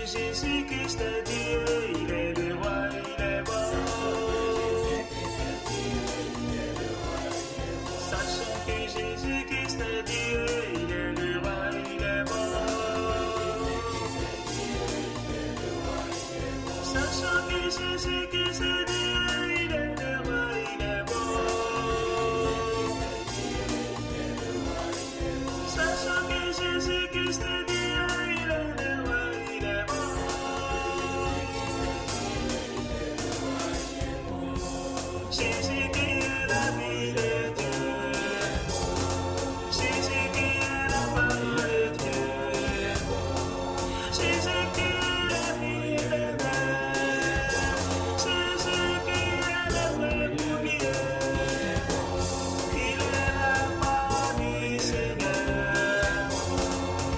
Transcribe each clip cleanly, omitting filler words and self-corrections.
Jésus-Christ est Dieu, il est le roi, il est bon. Sachant que Jésus-Christ est Dieu, il est le roi, il est bon. Sachant que Jésus-Christ est Dieu, il est le roi, il est bon. Sachant que Jésus-Christ est Dieu, il est le roi, il est bon. Jésus qui est la vie de Dieu. Jésus qui est la parole de Dieu. Jésus qui est la vie de Dieu. Jésus qui est le vrai pour Dieu. Il est la part du Seigneur.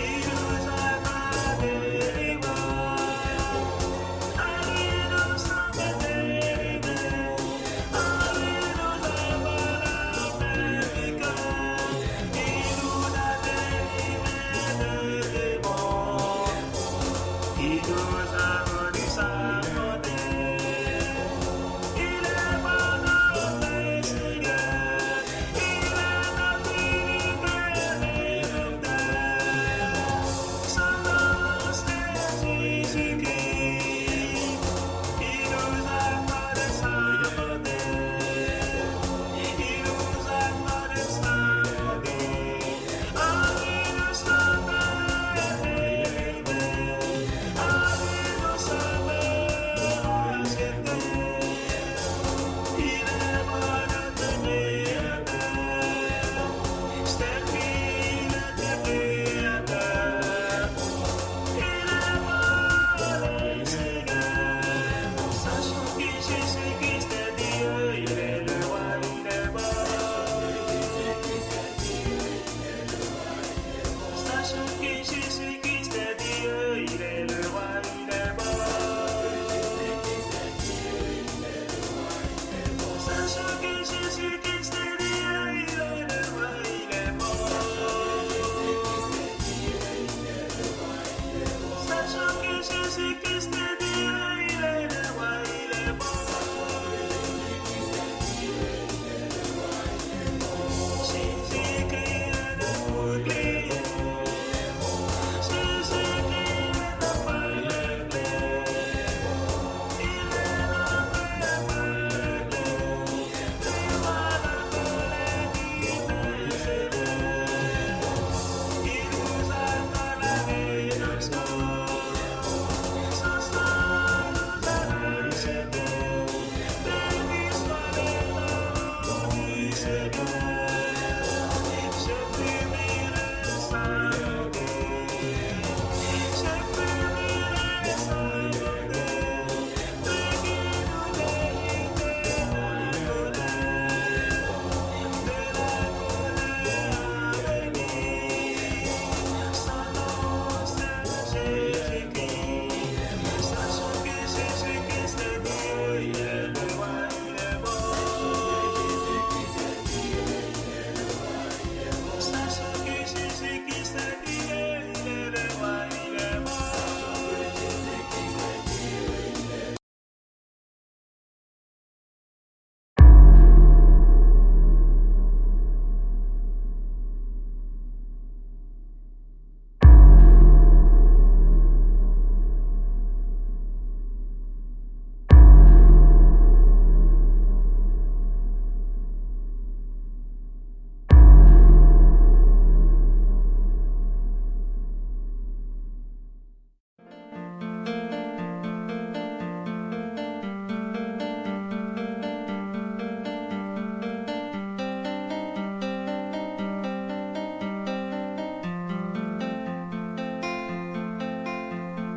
Il nous a donné les morts. À lui nous sommes délivrés. À lui nous avons la paix du cœur. Il nous a délivrés des démons. Il nous a rendu sa bonté. Il est bon notre Seigneur. Il est notre unité rédempteur. Son nom c'est Jésus-Christ. Il nous a accordé sa bonté. Il nous a accordé sa bonté. En lui nous sommes délivrés. En lui nous sommes rachetés. Il est bon notre Créateur. C'est lui notre Créateur. Il est bon le Seigneur. Sachant que Jésus-Christ est Dieu, il est le roi, il est bon. Sachant que Jésus-Christ est Dieu, il est le roi, il est bon. Sachant que Jésus-Christ est Dieu, il est le roi, il est bon. Sachant que Jésus-Christ est Dieu, il est le roi, il est bon. Jésus qui est le bouclier. Jésus qui est le parler. Il est notre parler. Il va la colère du Seigneur. Il nous a donné la rédemption. Son sang nous a rachetés. Béni soit le nom du Seigneur. Je publierai sa bonté. Je publierai sa bonté. Lui qui nous délivre de la colère à venir. Son nom c'est Jésus-Christ. Sachant que Jésus-Christ est Dieu, il est le roi, il est bon. Sachant que Jésus-Christ est Dieu, il est le roi, il est bon.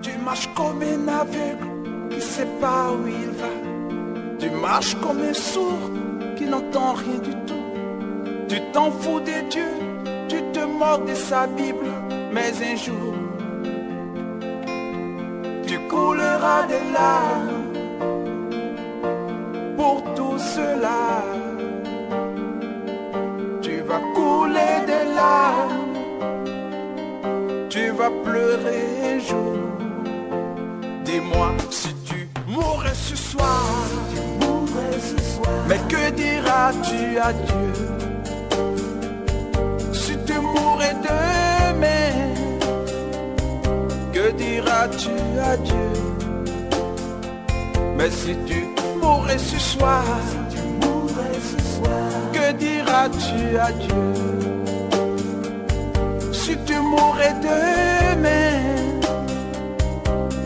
Tu marches comme un aveugle qui ne sait pas où il va. Tu marches comme un sourd qui n'entend rien du tout. Tu t'en fous de Dieu, tu te moques de sa Bible. Mais un jour, tu couleras des larmes pour tout cela. Tu vas couler des larmes, tu vas pleurer un jour. ce soir, mais que diras-tu à Dieu si tu mourais demain? Que diras-tu à Dieu? Mais si tu mourais ce soir, que diras-tu à Dieu? Si tu mourais demain,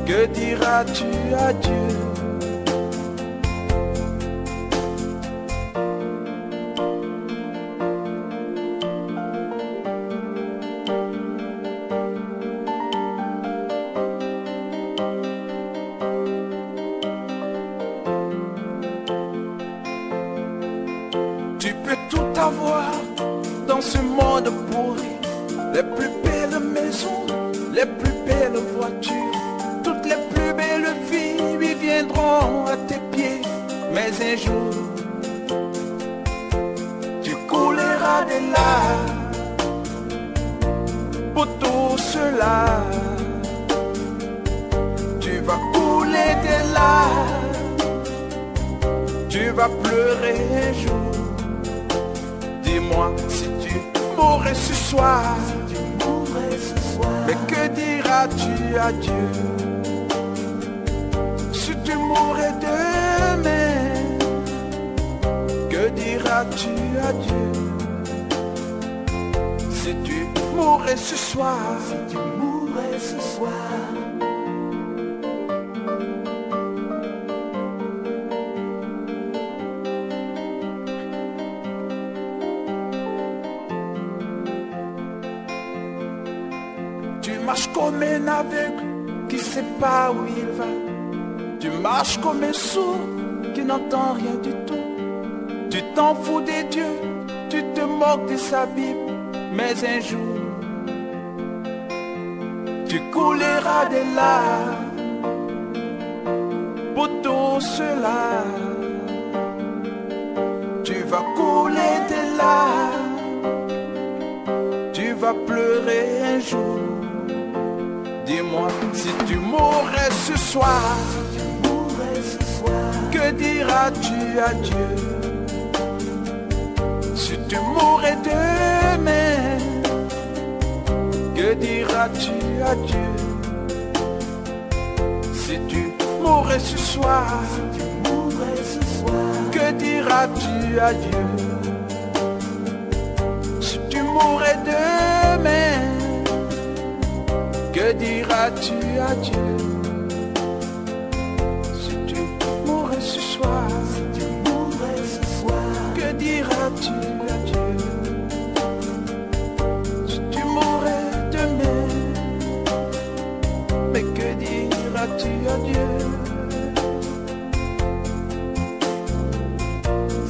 que diras-tu à Dieu? Tu peux tout avoir dans ce monde pourri, les plus belles maisons, les plus belles voitures, toutes les plus belles filles lui viendront à tes pieds. Mais un jour, tu couleras de larmes pour tout cela. Tu vas couler des larmes, tu vas pleurer un jour. Dis-moi si tu mourrais ce soir, mais que diras-tu à Dieu? Si tu mourrais demain, que diras-tu à Dieu? Si tu mourrais ce soir, tu marches comme un aveugle qui sait pas où il va. Tu marches comme un sourd qui n'entend rien du tout. Tu t'en fous des dieux, tu te moques de sa Bible. Mais un jour, tu couleras des larmes pour tout cela. Tu vas couler des larmes, tu vas pleurer un jour. Dis-moi si tu mourrais ce soir, que diras-tu à Dieu? Si tu mourrais demain, que diras-tu à Dieu? Si tu mourrais ce soir, que diras-tu à Dieu? Si tu mourrais demain, que diras-tu à Dieu? Si tu mourrais ce soir, que diras-tu à Dieu? Si tu mourrais demain, mais que diras-tu à Dieu?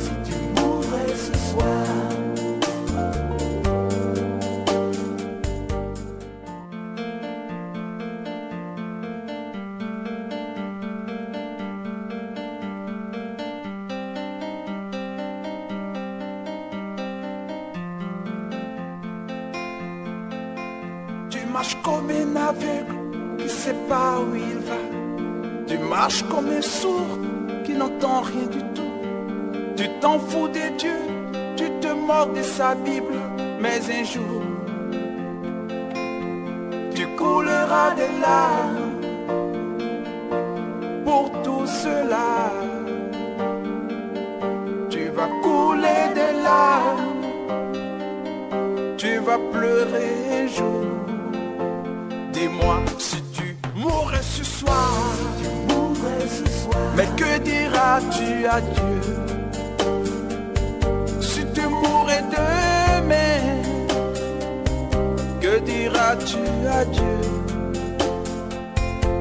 Si tu mourrais ce soir. Tu marches comme un aveugle qui sait pas où il va. Tu marches comme un sourd qui n'entend rien du tout. Tu t'en fous des dieux, tu te moques de sa Bible. Mais un jour, tu couleras des larmes pour tout cela. Tu vas couler des larmes, tu vas pleurer un jour. Dis-moi si tu mourrais ce soir, mais que diras-tu à Dieu? Si tu mourrais demain, que diras-tu à Dieu?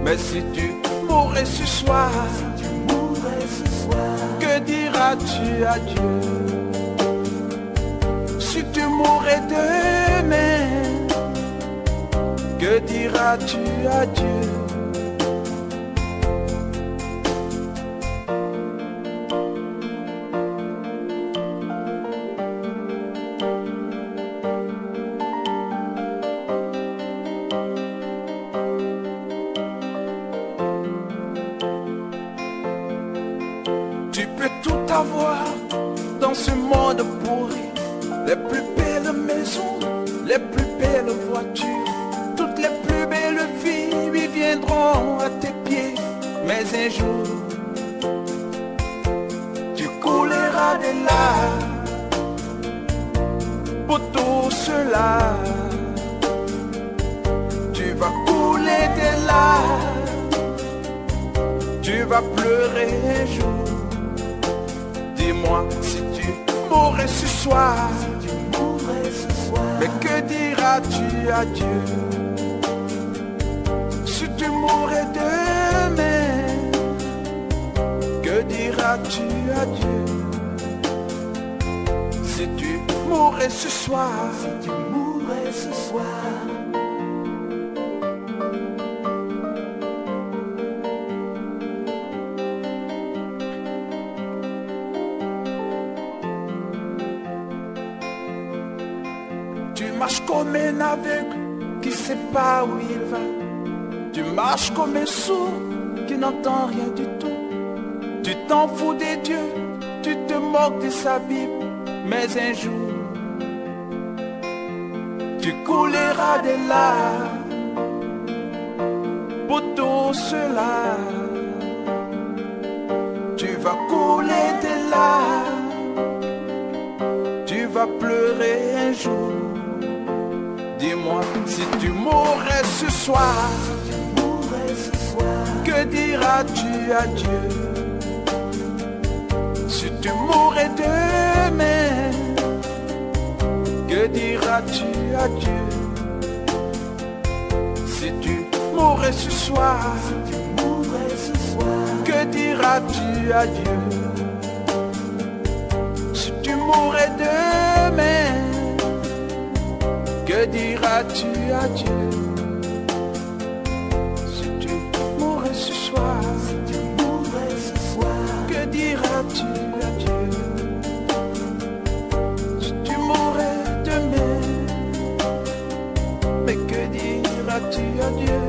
Mais si tu mourrais ce soir, que diras-tu à Dieu? Si tu mourrais demain, que diras-tu à Dieu? Tu peux tout avoir dans ce monde pourri. Les plus belles maisons, les plus belles voitures, toutes les plus belles filles lui viendront à tes pieds. Mais un jour, tu couleras des larmes pour tout cela. Tu vas couler des larmes, tu vas pleurer un jour. Dis-moi si tu mourrais ce soir, mais que diras-tu à Dieu? Si tu mourrais demain, que diras-tu à Dieu? Si tu mourrais ce soir, tu marches comme un aveugle qui sait pas où il va. Tu marches comme un sourd qui n'entend rien du tout. Tu t'en fous des dieux, tu te moques de sa Bible. Mais un jour, tu couleras des larmes pour tout cela. Tu vas couler des larmes, tu vas pleurer un jour. Dis-moi si tu mourrais ce soir, que diras-tu à Dieu? Si tu mourrais demain, que diras-tu à Dieu? Si tu mourrais ce soir, que diras-tu à Dieu? Si tu mourrais demain, que diras-tu à Dieu? Si tu mourrais ce soir, que diras-tu à Dieu? Si tu mourrais demain, mais que diras-tu à Dieu?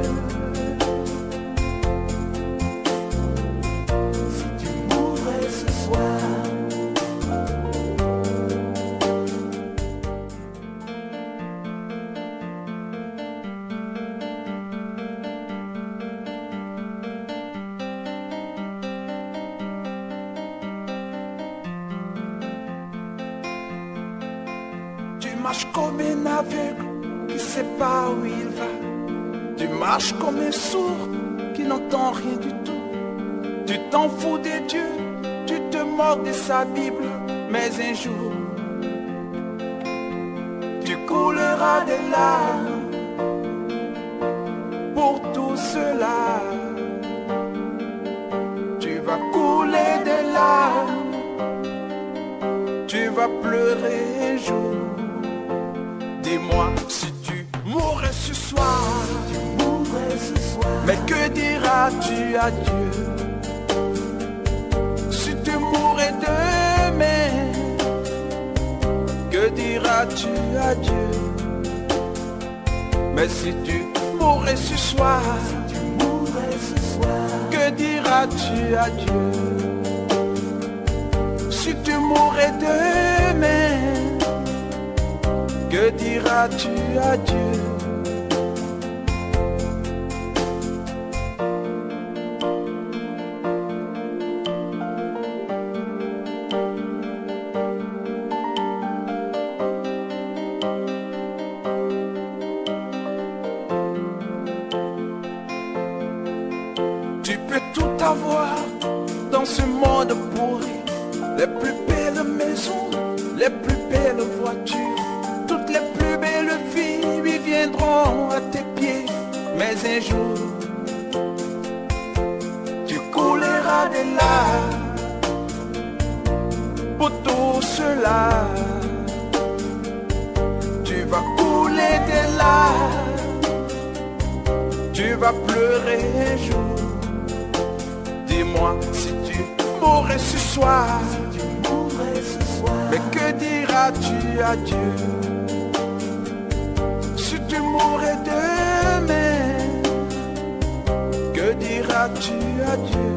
Si tu mourrais ce soir. Tu marches comme un aveugle qui sait pas où il va. Tu marches comme un sourd qui n'entend rien du tout. Tu t'en fous des dieux, tu te moques de sa Bible. Mais un jour, tu couleras des larmes pour tout cela. Tu vas couler des larmes, tu vas pleurer un jour. Dis-moi si tu mourrais ce soir, mais que diras-tu à Dieu? Si tu mourrais demain, que diras-tu à Dieu? Mais si tu mourrais ce soir, que diras-tu à Dieu? Si tu mourrais demain, que diras-tu à Dieu? Tu peux tout avoir dans ce monde pourri. Les plus belles maisons, les plus belles voitures, toutes les plus belles filles lui viendront à tes pieds. Mais un jour, tu couleras des larmes pour tout cela. Tu vas couler des larmes, tu vas pleurer un jour. Dis-moi si tu mourrais ce soir, mais que diras-tu à Dieu? Si tu mourrais demain, que diras-tu à Dieu?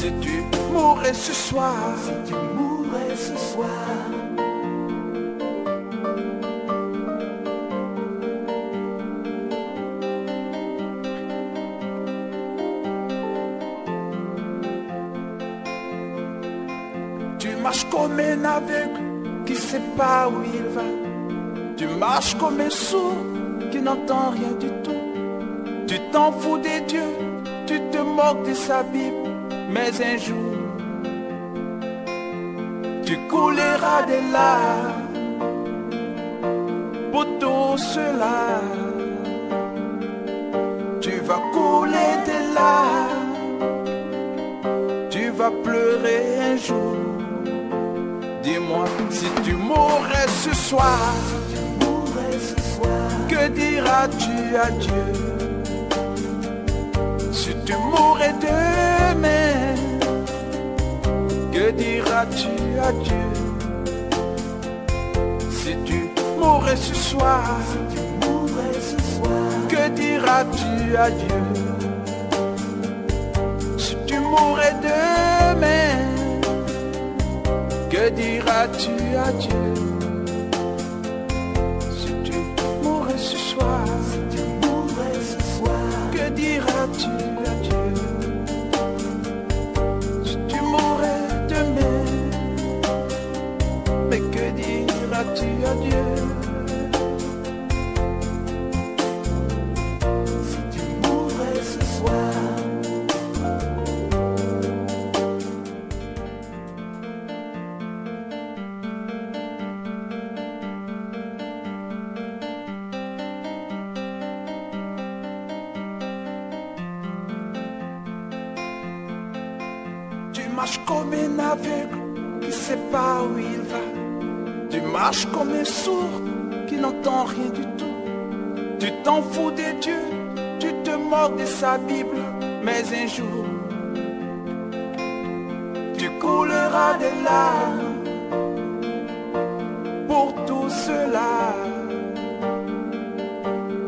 Si tu mourais ce soir, si tu mourais ce soir, tu marches comme un aveugle qui sait pas où il va. Tu marches comme un sourd qui n'entend rien du tout. Tu t'en fous des dieux, tu te moques de sa Bible. Mais un jour, tu couleras des larmes pour tout cela. Tu vas couler des larmes, tu vas pleurer un jour. Dis-moi, si tu mourrais ce soir, que diras-tu à Dieu? Si tu mourrais demain, que diras-tu à Dieu? Si tu mourrais ce soir, que diras-tu à Dieu? Si tu mourrais demain, que diras-tu à Dieu? Si tu mourrais ce soir, que diras-tu à Dieu? Si tu mourrais demain, mais que diras-tu à Dieu? Si tu mourrais ce soir. Tu marches comme un aveugle qui sait pas où il va. Tu marches comme un sourd qui n'entend rien du tout. Tu t'en fous des dieux, tu te moques de sa Bible. Mais un jour, tu couleras des larmes pour tout cela.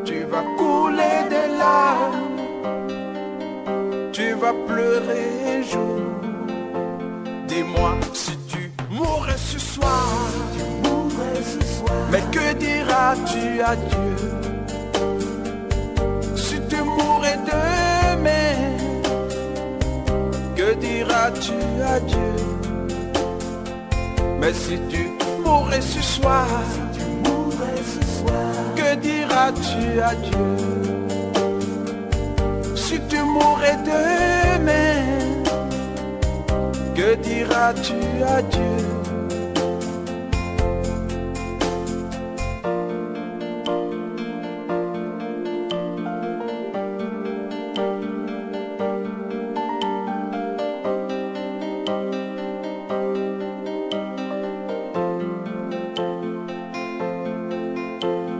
Tu vas couler des larmes, tu vas pleurer un jour. Dis-moi, si tu mourrais ce soir, mais que diras-tu à Dieu? Si tu mourrais demain, que diras-tu à Dieu? Mais si tu mourrais ce soir, que diras-tu à Dieu? Si tu mourrais demain, que diras-tu à Dieu?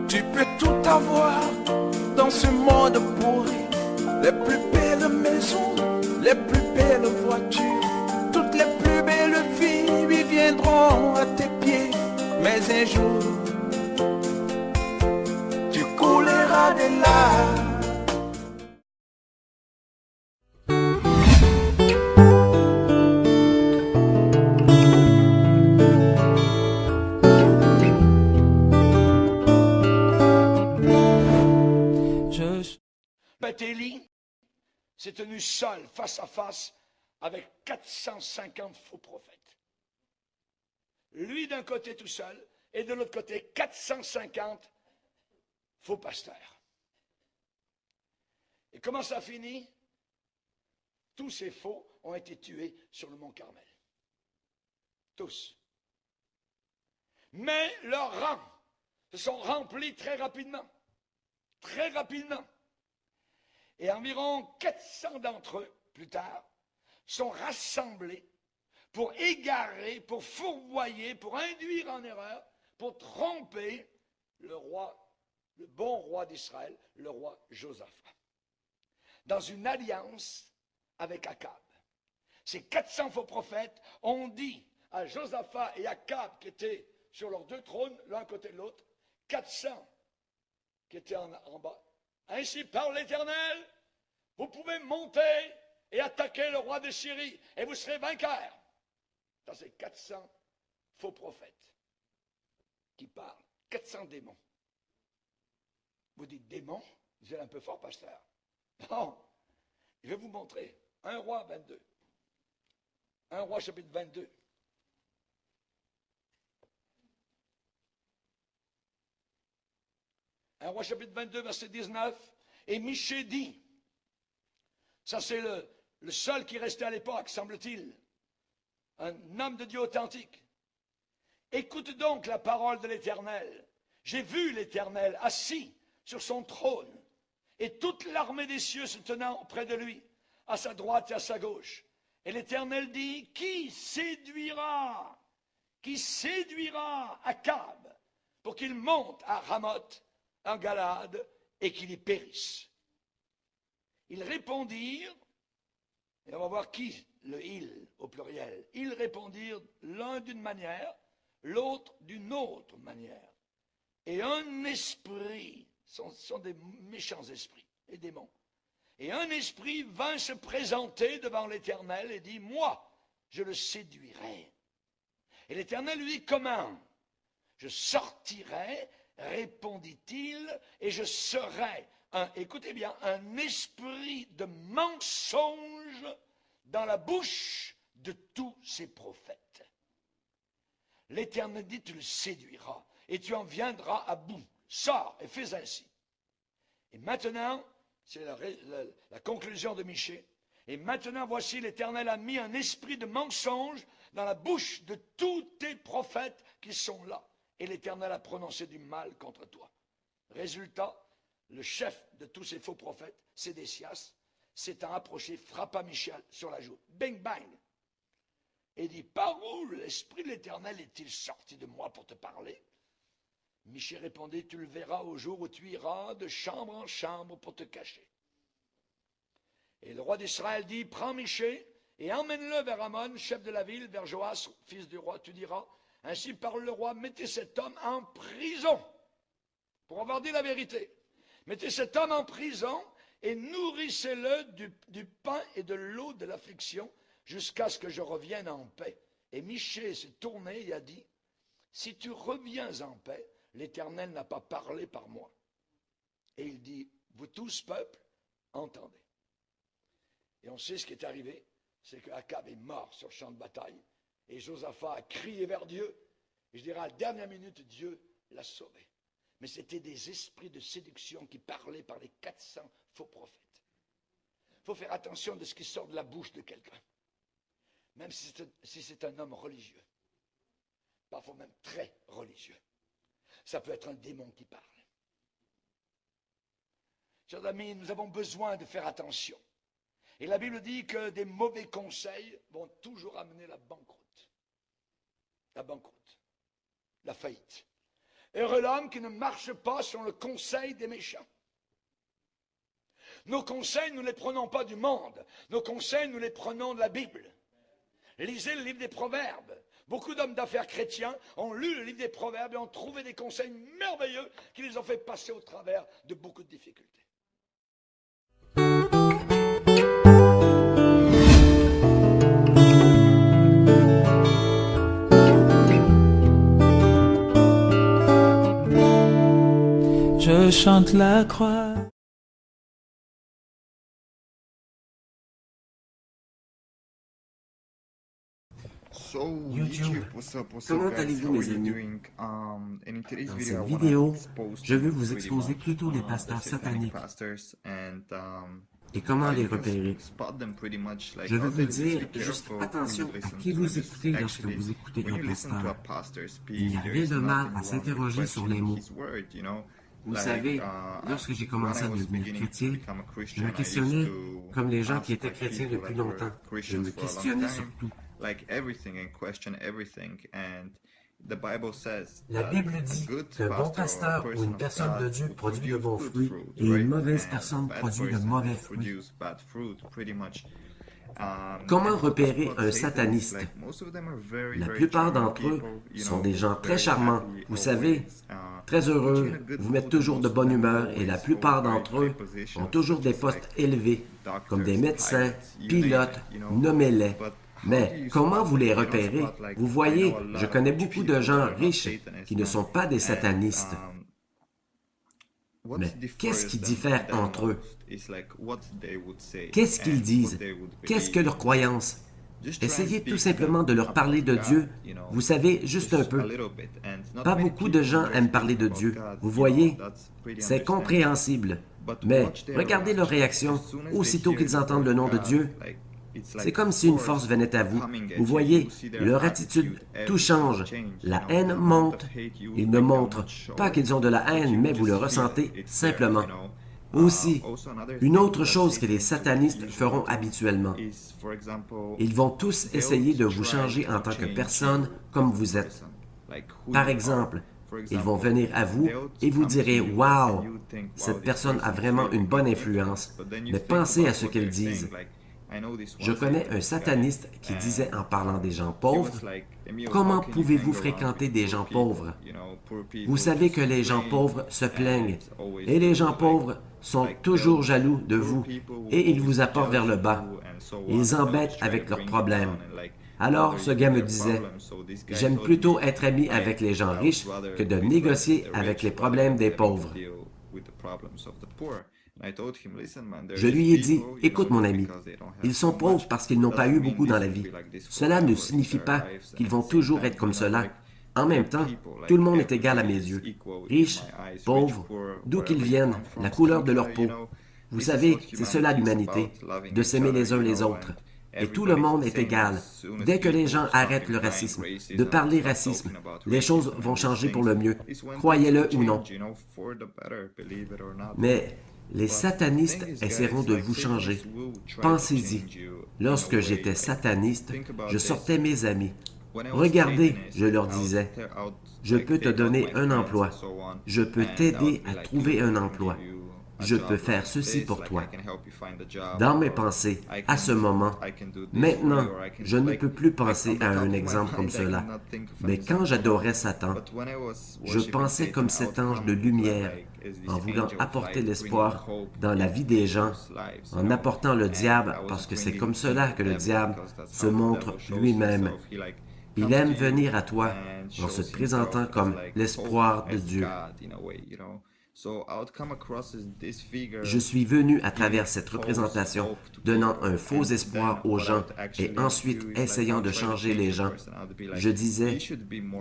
Tu peux tout avoir dans ce monde pourri, les plus belles maisons, les plus belles voitures, toutes les plus belles filles lui viendront à tes pieds. Mais un jour, tu couleras des larmes. Élie s'est tenu seul, face à face, avec 450 faux prophètes. Lui d'un côté tout seul, et de l'autre côté 450 faux pasteurs. Et comment ça finit? Tous ces faux ont été tués sur le mont Carmel. Tous. Mais leurs rangs se sont remplis très rapidement. Très rapidement. Et environ 400 d'entre eux, plus tard, sont rassemblés pour égarer, pour fourvoyer, pour induire en erreur, pour tromper le roi, le bon roi d'Israël, le roi Josaphat, dans une alliance avec Akab. Ces 400 faux prophètes ont dit à Josaphat et Akab, qui étaient sur leurs deux trônes, l'un côté de l'autre, 400 qui étaient en bas. Ainsi parle l'Éternel, vous pouvez monter et attaquez le roi de Syrie, et vous serez vainqueurs. Ça, c'est 400 faux prophètes qui parlent. 400 démons. Vous dites démons? Vous êtes un peu fort, pasteur. Non, je vais vous montrer. 1 Roi 22. 1 Roi chapitre 22. Un Roi chapitre 22, verset 19. Et Michée dit, ça c'est le seul qui restait à l'époque, semble-t-il, un homme de Dieu authentique. Écoute donc la parole de l'Éternel. J'ai vu l'Éternel assis sur son trône, et toute l'armée des cieux se tenant près de lui, à sa droite et à sa gauche. Et l'Éternel dit, qui séduira Akab pour qu'il monte à Ramoth, en Galade, et qu'il y périsse. Ils répondirent, et on va voir qui, le il au pluriel, ils répondirent l'un d'une manière, l'autre d'une autre manière. Et un esprit, ce sont des méchants esprits, des démons, et un esprit vint se présenter devant l'Éternel et dit, moi, je le séduirai. Et l'Éternel lui dit, comment? Je sortirai, répondit-il, et je serai, écoutez bien, un esprit de mensonge dans la bouche de tous ces prophètes. L'Éternel dit, tu le séduiras, et tu en viendras à bout. Sors et fais ainsi. Et maintenant, c'est la conclusion de Michée. Et maintenant, voici, l'Éternel a mis un esprit de mensonge dans la bouche de tous tes prophètes qui sont là. Et l'Éternel a prononcé du mal contre toi. Résultat, le chef de tous ces faux prophètes, Sédécias, s'étant approché, frappa Michée sur la joue. Bang, bang. Et dit, par où l'Esprit de l'Éternel est-il sorti de moi pour te parler? Michée répondit, tu le verras au jour où tu iras de chambre en chambre pour te cacher. Et le roi d'Israël dit, prends Michée et emmène-le vers Amon, chef de la ville, vers Joas, fils du roi. Tu diras, ainsi parle le roi, mettez cet homme en prison, pour avoir dit la vérité. Mettez cet homme en prison et nourrissez-le du pain et de l'eau de l'affliction jusqu'à ce que je revienne en paix. Et Michée s'est tourné et a dit, si tu reviens en paix, l'Éternel n'a pas parlé par moi. Et il dit, vous tous, peuple, entendez. Et on sait ce qui est arrivé, c'est qu'Akab est mort sur le champ de bataille. Et Josaphat a crié vers Dieu. Et je dirais, à la dernière minute, Dieu l'a sauvé. Mais c'était des esprits de séduction qui parlaient par les 400 faux prophètes. Il faut faire attention de ce qui sort de la bouche de quelqu'un. Même si c'est un homme religieux. Parfois même très religieux. Ça peut être un démon qui parle. Chers amis, nous avons besoin de faire attention. Et la Bible dit que des mauvais conseils vont toujours amener la banqueroute. La banqueroute. La faillite. Heureux l'homme qui ne marche pas selon le conseil des méchants. Nos conseils, nous ne les prenons pas du monde. Nos conseils, nous les prenons de la Bible. Lisez le livre des Proverbes. Beaucoup d'hommes d'affaires chrétiens ont lu le livre des Proverbes et ont trouvé des conseils merveilleux qui les ont fait passer au travers de beaucoup de difficultés. Je chante la croix. YouTube, comment allez-vous mes amis? Dans cette vidéo, je vais vous exposer plutôt les pasteurs sataniques et comment les repérer. Je vais vous dire juste attention à qui vous écoutez lorsque vous écoutez un pasteur. Il n'y a rien de mal à s'interroger sur les mots. Vous savez, lorsque j'ai commencé à devenir chrétien, je me questionnais comme les gens qui étaient chrétiens depuis longtemps. Je me questionnais sur tout. La Bible dit qu'un bon pasteur ou une personne de Dieu produit de bons fruits et une mauvaise personne produit de mauvais fruits. Comment repérer un sataniste? La plupart d'entre eux sont des gens très charmants, vous savez, très heureux, vous mettent toujours de bonne humeur et la plupart d'entre eux ont toujours des postes élevés, comme des médecins, pilotes, nommez-les. Mais comment vous les repérez? Vous voyez, je connais beaucoup de gens riches qui ne sont pas des satanistes. Mais qu'est-ce qui diffère entre eux? Qu'est-ce qu'ils disent? Qu'est-ce que leur croyance? Essayez tout simplement de leur parler de Dieu. Vous savez, juste un peu. Pas beaucoup de gens aiment parler de Dieu. Vous voyez, c'est compréhensible. Mais regardez leur réaction aussitôt qu'ils entendent le nom de Dieu. C'est comme si une force venait à vous. Vous voyez, leur attitude, tout change. La haine monte. Ils ne montrent pas qu'ils ont de la haine, mais vous le ressentez simplement. Aussi, une autre chose que les satanistes feront habituellement. Ils vont tous essayer de vous changer en tant que personne comme vous êtes. Par exemple, ils vont venir à vous et vous direz « Wow, cette personne a vraiment une bonne influence. » Mais pensez à ce qu'elles disent. Je connais un sataniste qui disait en parlant des gens pauvres, « Comment pouvez-vous fréquenter des gens pauvres? Vous savez que les gens pauvres se plaignent, et les gens pauvres sont toujours jaloux de vous, et ils vous apportent vers le bas. Ils embêtent avec leurs problèmes. » Alors, ce gars me disait, « J'aime plutôt être ami avec les gens riches que de négocier avec les problèmes des pauvres. » Je lui ai dit, « Écoute mon ami, ils sont pauvres parce qu'ils n'ont pas eu beaucoup dans la vie. Cela ne signifie pas qu'ils vont toujours être comme cela. En même temps, tout le monde est égal à mes yeux. Riches, pauvres, d'où qu'ils viennent, la couleur de leur peau. Vous savez, c'est cela l'humanité, de s'aimer les uns les autres. Et tout le monde est égal. Dès que les gens arrêtent le racisme, de parler racisme, les choses vont changer pour le mieux, croyez-le ou non. Mais les satanistes essaieront de vous changer. Pensez-y. Lorsque j'étais sataniste, je sortais mes amis. Regardez, je leur disais, je peux te donner un emploi. Je peux t'aider à trouver un emploi. Je peux faire ceci pour toi. Dans mes pensées, à ce moment, maintenant, je ne peux plus penser à un exemple comme cela. Mais quand j'adorais Satan, je pensais comme cet ange de lumière, en voulant apporter l'espoir dans la vie des gens, en apportant le diable, parce que c'est comme cela que le diable se montre lui-même. Il aime venir à toi en se présentant comme l'espoir de Dieu. Je suis venu à travers cette représentation, donnant un faux espoir aux gens et ensuite essayant de changer les gens. Je disais,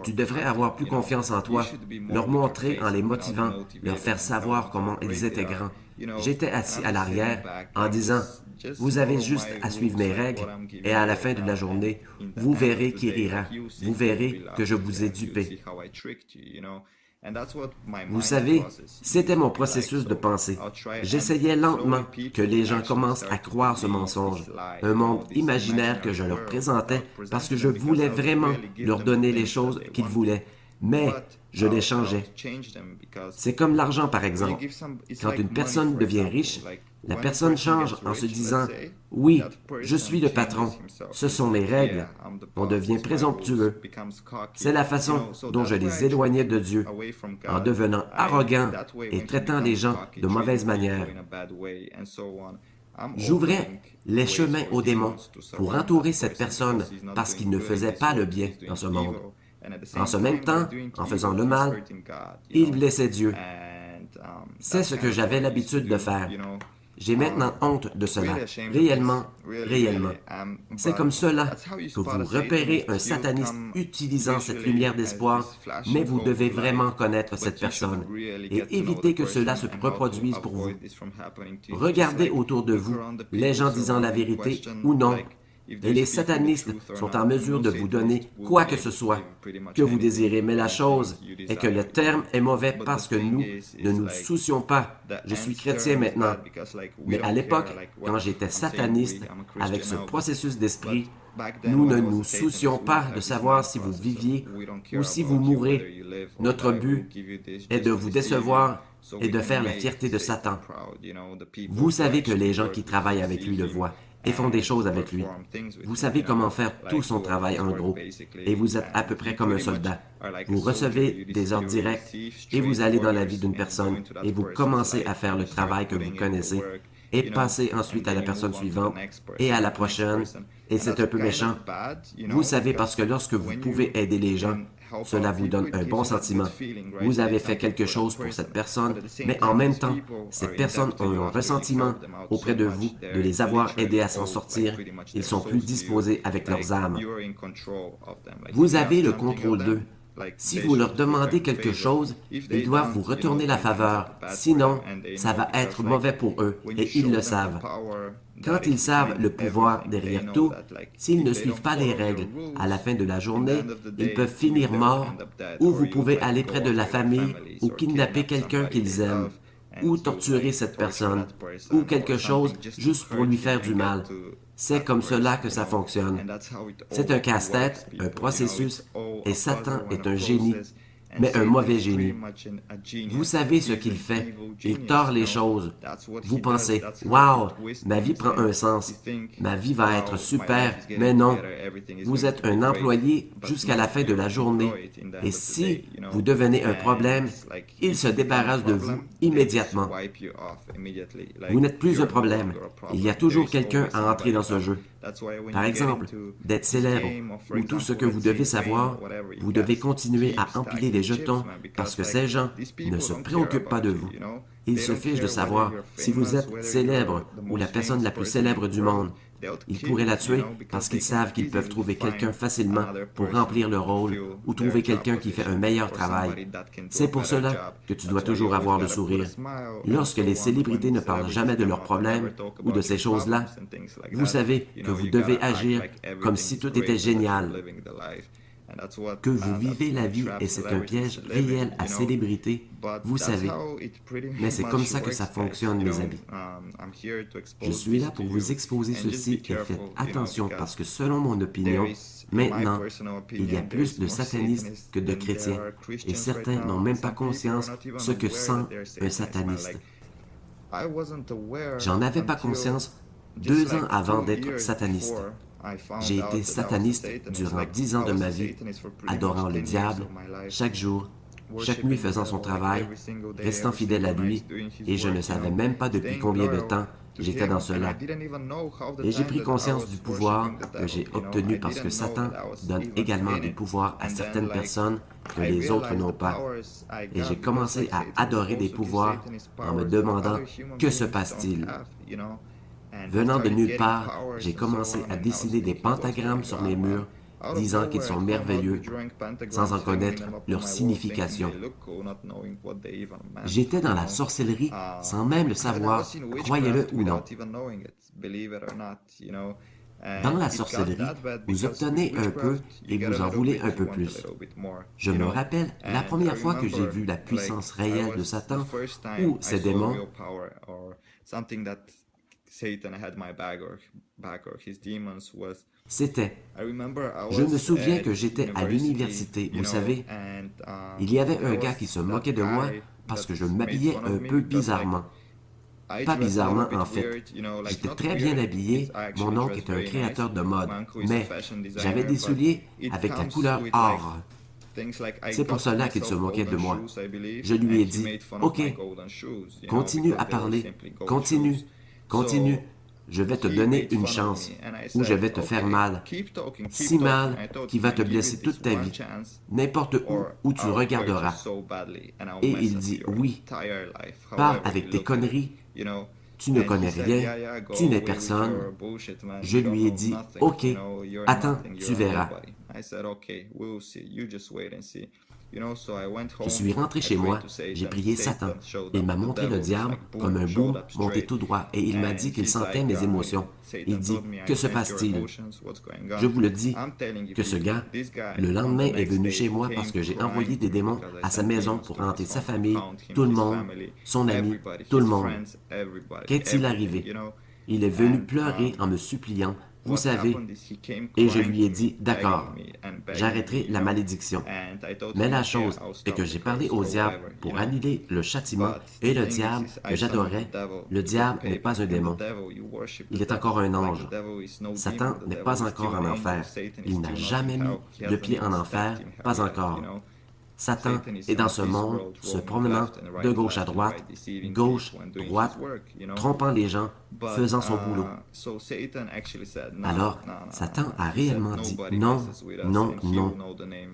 tu devrais avoir plus confiance en toi, leur montrer en les motivant, leur faire savoir comment ils étaient grands. J'étais assis à l'arrière en disant, vous avez juste à suivre mes règles et à la fin de la journée, vous verrez qui rira, vous verrez que je vous ai dupé. Vous savez, c'était mon processus de pensée. J'essayais lentement que les gens commencent à croire ce mensonge, un monde imaginaire que je leur présentais parce que je voulais vraiment leur donner les choses qu'ils voulaient, mais je les changeais. C'est comme l'argent, par exemple. Quand une personne devient riche, la personne change en se disant « Oui, je suis le patron, ce sont mes règles. » On devient présomptueux. C'est la façon dont je les éloignais de Dieu, en devenant arrogant et traitant les gens de mauvaise manière. J'ouvrais les chemins aux démons pour entourer cette personne parce qu'il ne faisait pas le bien dans ce monde. En ce même temps, en faisant le mal, il blessait Dieu. C'est ce que j'avais l'habitude de faire. J'ai maintenant honte de cela. Réellement, réellement. C'est comme cela que vous repérez un sataniste utilisant cette lumière d'espoir, mais vous devez vraiment connaître cette personne et éviter que cela se reproduise pour vous. Regardez autour de vous, les gens disant la vérité ou non. Et les satanistes sont en mesure de vous donner quoi que ce soit que vous désirez. Mais la chose est que le terme est mauvais parce que nous ne nous soucions pas. Je suis chrétien maintenant. Mais à l'époque, quand j'étais sataniste, avec ce processus d'esprit, nous ne nous soucions pas de savoir si vous viviez ou si vous mourrez. Notre but est de vous décevoir et de faire la fierté de Satan. Vous savez que les gens qui travaillent avec lui le voient. et font des choses avec lui. Vous savez comment faire tout son travail en gros, et vous êtes à peu près comme un soldat. Vous recevez des ordres directs, et vous allez dans la vie d'une personne, et vous commencez à faire le travail que vous connaissez, et passez ensuite à la personne suivante, et à la prochaine, et c'est un peu méchant. Vous savez, parce que lorsque vous pouvez aider les gens, cela vous donne un bon sentiment. Vous avez fait quelque chose pour cette personne, mais en même temps, ces personnes ont un ressentiment auprès de vous de les avoir aidés à s'en sortir. Ils sont plus disposés avec leurs âmes. Vous avez le contrôle d'eux. Si vous leur demandez quelque chose, ils doivent vous retourner la faveur. Sinon, ça va être mauvais pour eux, et ils le savent. Quand ils savent le pouvoir derrière tout, s'ils ne suivent pas les règles, à la fin de la journée, ils peuvent finir morts, ou vous pouvez aller près de la famille, ou kidnapper quelqu'un qu'ils aiment, ou torturer cette personne, ou quelque chose juste pour lui faire du mal. C'est comme cela que ça fonctionne. C'est un casse-tête, un processus, et Satan est un génie, mais un mauvais génie. Vous savez ce qu'il fait. Il tord les choses. Vous pensez, « Wow, ma vie prend un sens. Ma vie va être super. » Mais non. Vous êtes un employé jusqu'à la fin de la journée. Et si vous devenez un problème, il se débarrasse de vous immédiatement. Vous n'êtes plus un problème. Il y a toujours quelqu'un à entrer dans ce jeu. Par exemple, d'être célèbre, ou tout ce que vous devez savoir, vous devez continuer à empiler des jetons parce que ces gens ne se préoccupent pas de vous. Ils se fichent de savoir si vous êtes célèbre ou la personne la plus célèbre du monde. Ils pourraient la tuer parce qu'ils savent qu'ils peuvent trouver quelqu'un facilement pour remplir le rôle ou trouver quelqu'un qui fait un meilleur travail. C'est pour cela que tu dois toujours avoir le sourire. Lorsque les célébrités ne parlent jamais de leurs problèmes ou de ces choses-là, vous savez que vous devez agir comme si tout était génial. Que vous vivez la vie et c'est un piège réel à célébrité, vous savez. Mais c'est comme ça que ça fonctionne, mes amis. Je suis là pour vous exposer ceci et faites attention parce que selon mon opinion, maintenant, il y a plus de satanistes que de chrétiens et certains n'ont même pas conscience ce que sent un sataniste. J'en avais pas conscience 2 ans avant d'être sataniste. J'ai été sataniste durant 10 ans de ma vie, adorant le diable, chaque jour, chaque nuit faisant son travail, restant fidèle à lui, et je ne savais même pas depuis combien de temps j'étais dans cela. Et j'ai pris conscience du pouvoir que j'ai obtenu parce que Satan donne également des pouvoirs à certaines personnes que les autres n'ont pas. Et j'ai commencé à adorer des pouvoirs en me demandant « Que se passe-t-il » Venant de nulle part, j'ai commencé à dessiner des pentagrammes sur les murs, disant qu'ils sont merveilleux, sans en connaître leur signification. J'étais dans la sorcellerie sans même le savoir, croyez-le ou non. Dans la sorcellerie, vous obtenez un peu et vous en voulez un peu plus. Je me rappelle la première fois que j'ai vu la puissance réelle de Satan ou ses démons. C'était, je me souviens que j'étais à l'université, vous savez, il y avait un gars qui se moquait de moi parce que je m'habillais un peu bizarrement. Pas bizarrement, en fait. J'étais très bien habillé, mon oncle est un créateur de mode, mais j'avais des souliers avec la couleur or. C'est pour cela qu'il se moquait de moi. Je lui ai dit, « Ok, continue à parler, continue. Continue, je vais te donner une chance, ou je vais te faire mal, si mal qu'il va te blesser toute ta vie, n'importe où tu regarderas. » Et il dit, « Oui, pars avec tes conneries, tu ne connais rien, tu n'es personne. » Je lui ai dit, « Ok, attends, tu verras. » Je suis rentré chez moi, j'ai prié Satan. Il m'a montré le diable comme un bout monté tout droit et il m'a dit qu'il sentait mes émotions. Il dit, « Que se passe-t-il? » Je vous le dis, que ce gars, le lendemain est venu chez moi parce que j'ai envoyé des démons à sa maison pour hanter sa famille, tout le monde, son ami, tout le monde. Qu'est-il arrivé? Il est venu pleurer en me suppliant vous savez, et je lui ai dit, d'accord, j'arrêterai la malédiction. Mais la chose est que j'ai parlé au diable pour annuler le châtiment, et le diable que j'adorais, le diable n'est pas un démon. Il est encore un ange. Satan n'est pas encore en enfer. Il n'a jamais mis le pied en enfer, pas encore. Satan est dans ce monde, se promenant de gauche à droite, trompant les gens, faisant son boulot. Alors, Satan a réellement dit « Non, non, non,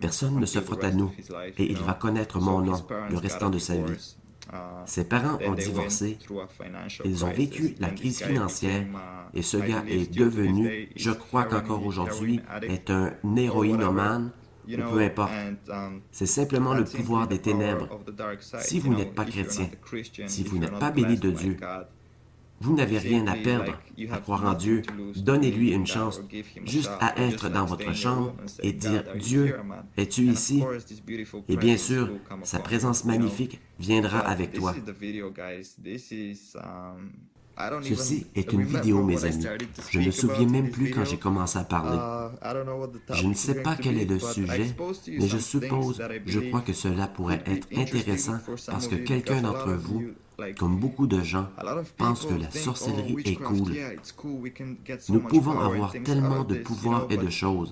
personne ne se frotte à nous, et il va connaître mon nom le restant de sa vie. » Ses parents ont divorcé, ils ont vécu la crise financière, et ce gars est devenu, je crois qu'encore aujourd'hui, est un héroïnomane, ou peu importe. C'est simplement le pouvoir des ténèbres. Si vous n'êtes pas chrétien, si vous n'êtes pas béni de Dieu, vous n'avez rien à perdre à croire en Dieu. Donnez-lui une chance, juste à être dans votre chambre et dire « Dieu, es-tu ici? » Et bien sûr, sa présence magnifique viendra avec toi. Ceci est une vidéo, mes amis. Je ne me souviens même plus quand j'ai commencé à parler. Je ne sais pas quel est le sujet, mais je crois que cela pourrait être intéressant parce que quelqu'un d'entre vous, comme beaucoup de gens, pense que la sorcellerie est cool. Nous pouvons avoir tellement de pouvoirs et de choses.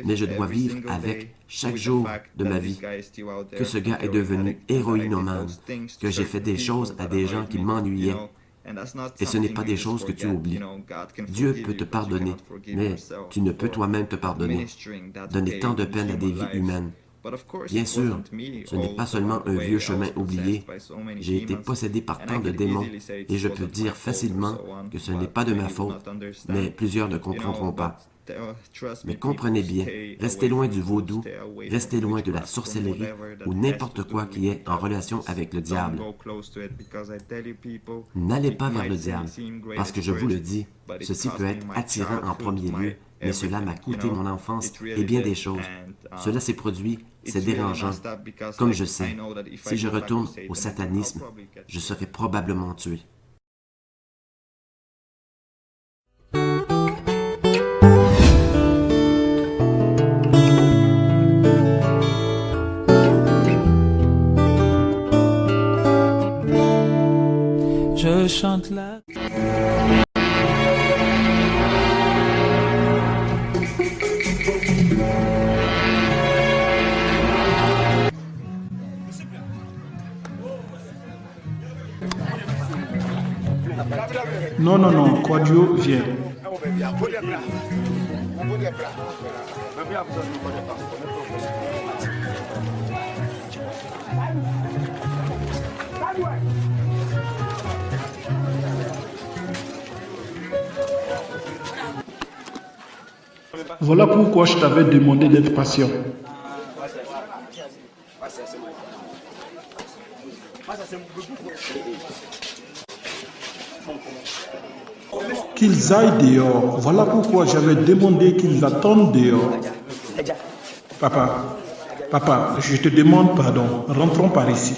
Mais je dois vivre avec chaque jour de ma vie que ce gars est devenu héroïnomane, que j'ai fait des choses à des gens qui m'ennuyaient. Et ce n'est pas des choses que tu oublies. Dieu peut te pardonner, mais tu ne peux toi-même te pardonner. Donner tant de peine à des vies humaines. Bien sûr, ce n'est pas seulement un vieux chemin oublié. J'ai été possédé par tant de démons et je peux dire facilement que ce n'est pas de ma faute, mais plusieurs ne comprendront pas. Mais comprenez bien, restez loin du vaudou, restez loin de la sorcellerie ou n'importe quoi qui est en relation avec le diable. N'allez pas vers le diable, parce que je vous le dis, ceci peut être attirant en premier lieu, mais cela m'a coûté mon enfance et bien des choses. Cela s'est produit, c'est dérangeant. Comme je sais, si je retourne au satanisme, je serai probablement tué. Je chante la... Non, non, non, Quadio vient. Voilà pourquoi je t'avais demandé d'être patient. Qu'ils aillent dehors. Voilà pourquoi j'avais demandé qu'ils attendent dehors. Papa, je te demande pardon. Rentrons par ici.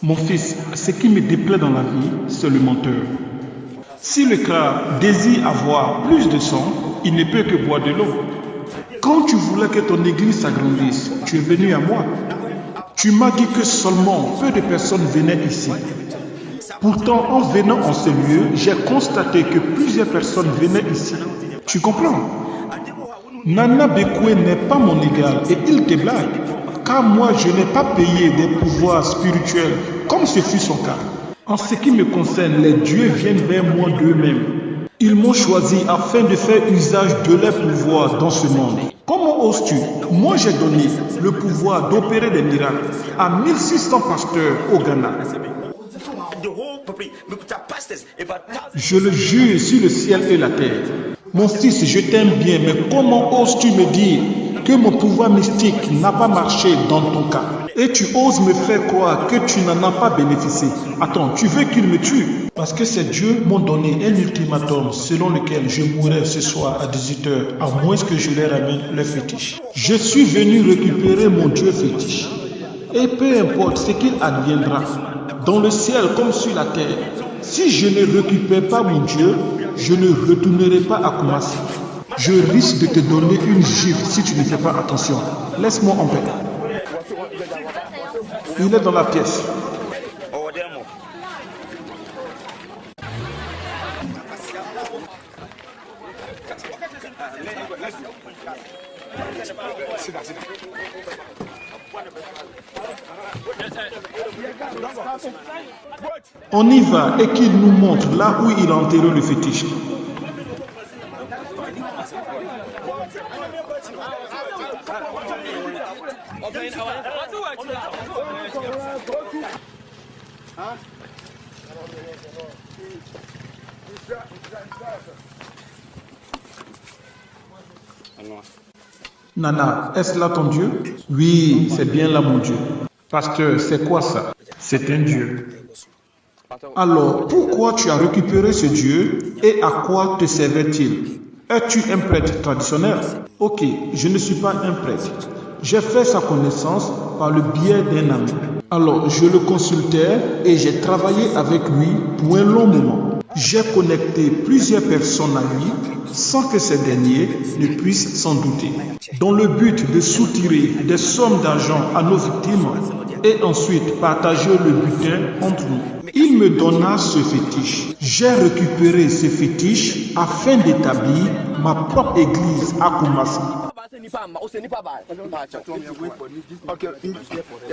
Mon fils, ce qui me déplaît dans la vie, c'est le menteur. Si le crâne désire avoir plus de sang, il ne peut que boire de l'eau. Quand tu voulais que ton église s'agrandisse, tu es venu à moi. Tu m'as dit que seulement peu de personnes venaient ici. Pourtant, en venant en ce lieu, j'ai constaté que plusieurs personnes venaient ici. Tu comprends? Nana Bekwe n'est pas mon égal et il te blague. Car moi, je n'ai pas payé des pouvoirs spirituels comme ce fut son cas. En ce qui me concerne, les dieux viennent vers moi d'eux-mêmes. Ils m'ont choisi afin de faire usage de leurs pouvoirs dans ce monde. Comment oses-tu? Moi, j'ai donné le pouvoir d'opérer des miracles à 1600 pasteurs au Ghana. Je le jure sur le ciel et la terre. Mon fils, je t'aime bien, mais comment oses-tu me dire que mon pouvoir mystique n'a pas marché dans ton cas? Et tu oses me faire croire que tu n'en as pas bénéficié. Attends, tu veux qu'il me tue? Parce que ces dieux m'ont donné un ultimatum selon lequel je mourrai ce soir à 18h, à moins que je leur ramène le fétiche. Je suis venu récupérer mon dieu fétiche. Et peu importe ce qu'il adviendra, dans le ciel comme sur la terre, si je ne récupère pas mon dieu, je ne retournerai pas à Kumasi. Je risque de te donner une gifle si tu ne fais pas attention. Laisse-moi en paix. Il est dans la pièce. On y va et qu'il nous montre là où il a enterré le fétiche. Nana, est-ce là ton Dieu? Oui, c'est bien là mon Dieu. Pasteur, c'est quoi ça? C'est un Dieu. Alors, pourquoi tu as récupéré ce Dieu et à quoi te servait-il? Es-tu un prêtre traditionnel? Ok, je ne suis pas un prêtre. J'ai fait sa connaissance par le biais d'un ami. Alors, je le consultais et j'ai travaillé avec lui pour un long moment. J'ai connecté plusieurs personnes à lui sans que ces derniers ne puissent s'en douter, dans le but de soutirer des sommes d'argent à nos victimes et ensuite partager le butin entre nous. Il me donna ce fétiche. J'ai récupéré ce fétiche afin d'établir ma propre église à Kumasi.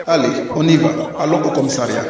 Allez, on y va. Allons au commissariat.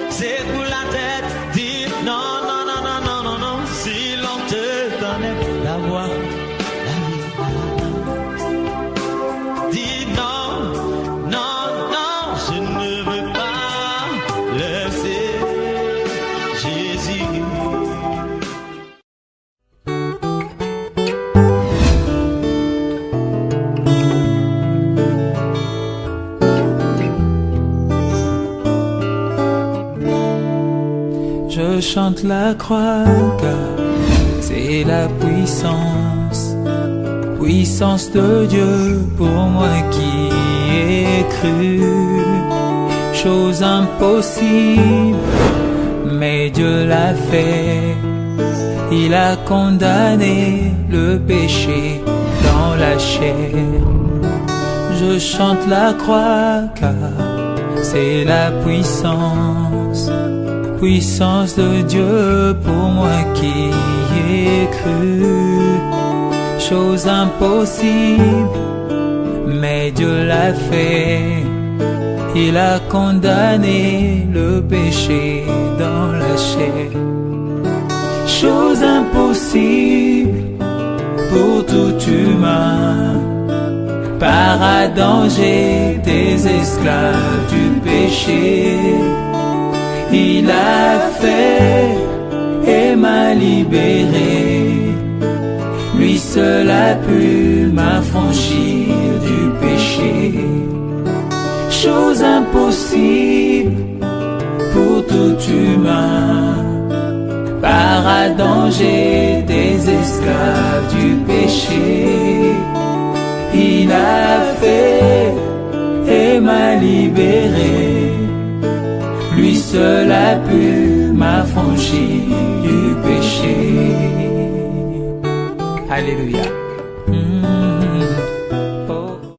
C'est pour la tête, dis non, non, non, non, non, non, non, si l'on te donnait d'avoir la vie. Dis non, non, non, je ne veux pas laisser Jésus. Je chante la croix car c'est la puissance de Dieu pour moi qui ai cru. Chose impossible, mais Dieu l'a fait. Il a condamné le péché dans la chair. Je chante la croix car c'est la puissance de Dieu pour moi qui ai cru. Chose impossible, mais Dieu l'a fait. Il a condamné le péché dans la chair. Chose impossible pour tout humain. Par Adam j'étais esclave du péché. Il a fait et m'a libéré. Lui seul a pu m'affranchir du péché. Chose impossible pour tout humain. Par Adam j'étais esclave du péché. Il a fait et m'a libéré. Lui seul a pu m'affranchir du péché. Alléluia.